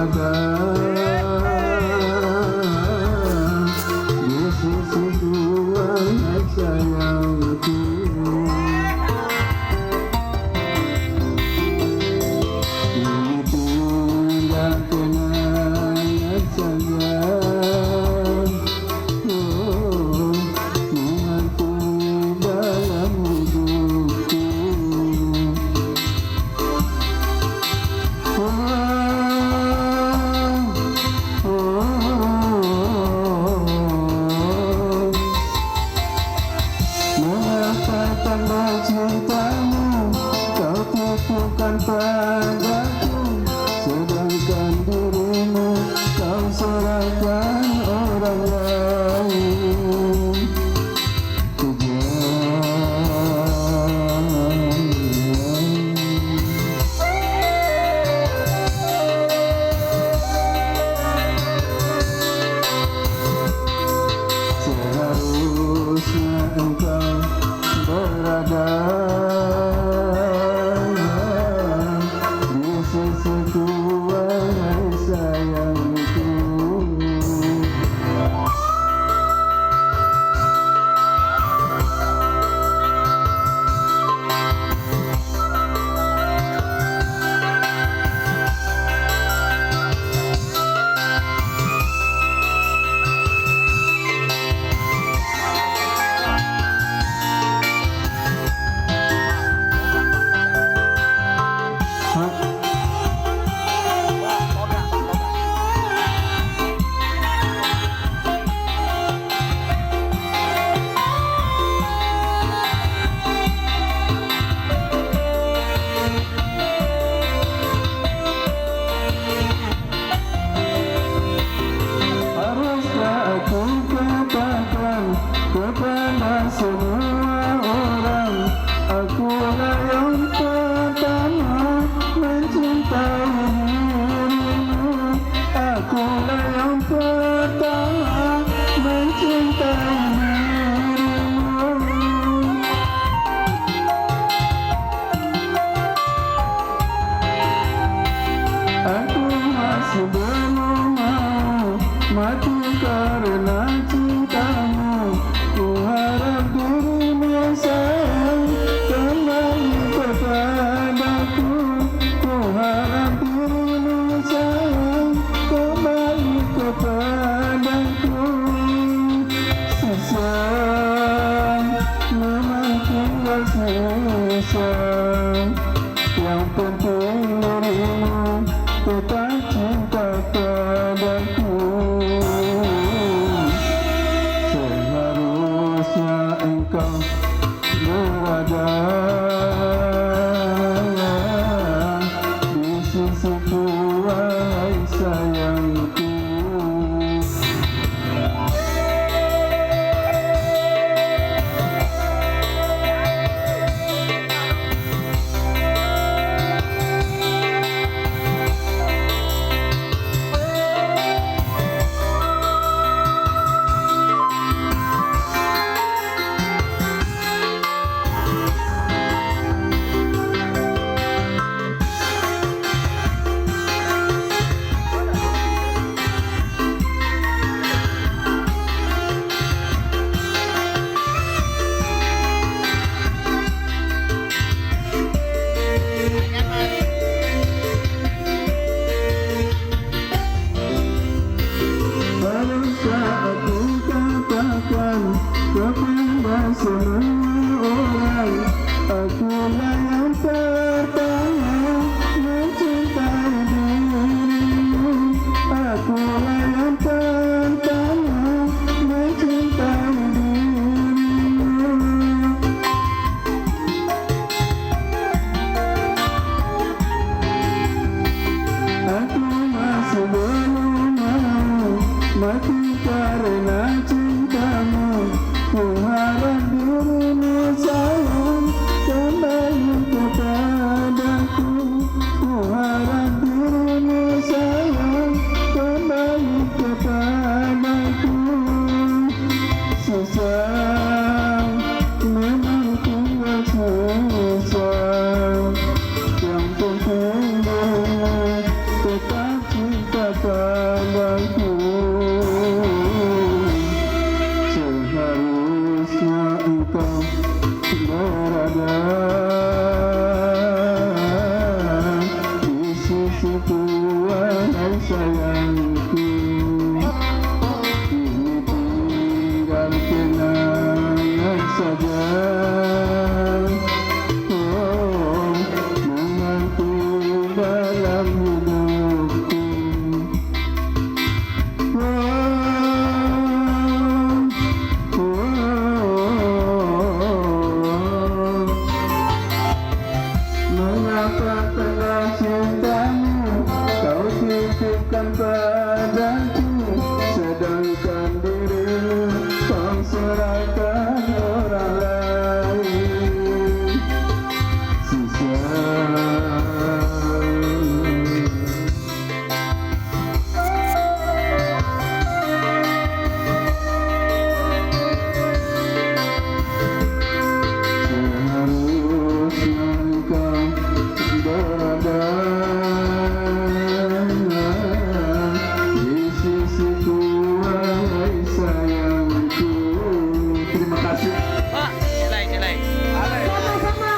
berada di sisiku, wahai sayangku. Tinggal kenangan saja, menghantui dalam hidupku. Mengapa tanda cintamu kau titipkan padaku, sedangkan dirimu kau serahkan orang lain. Seharusnya engkau berada di sisiku, wahai sayangku. Kepada semua orang, akulah yang pertama mencintai dirimu. Akulah yang pertama mencintai dirimu. Aku masih belum mau mati karena cintamu. Ku harap dirimu sayang kembali kepadaku. Ku harap dirimu sayang kembali kepadaku. Sisa memang tinggal sisa, yang penting dirimu tetap cinta padaku. Engkau berada di sisiku, wahai sayangku. sayangku, ini tinggal kenangan saja. Oh, menanti dalam hidupku. Mengapa tengah cintamu kau titipkan padaku, sedangkan dirimu kau serahkan orang lain. Sisa seharusnya engkau berada di sisiku, wahai sayangku. Terima kasih. Pak, nilai. Sama-sama,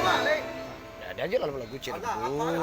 Pak. Ya, dia aja lagu-lagu Cirebon.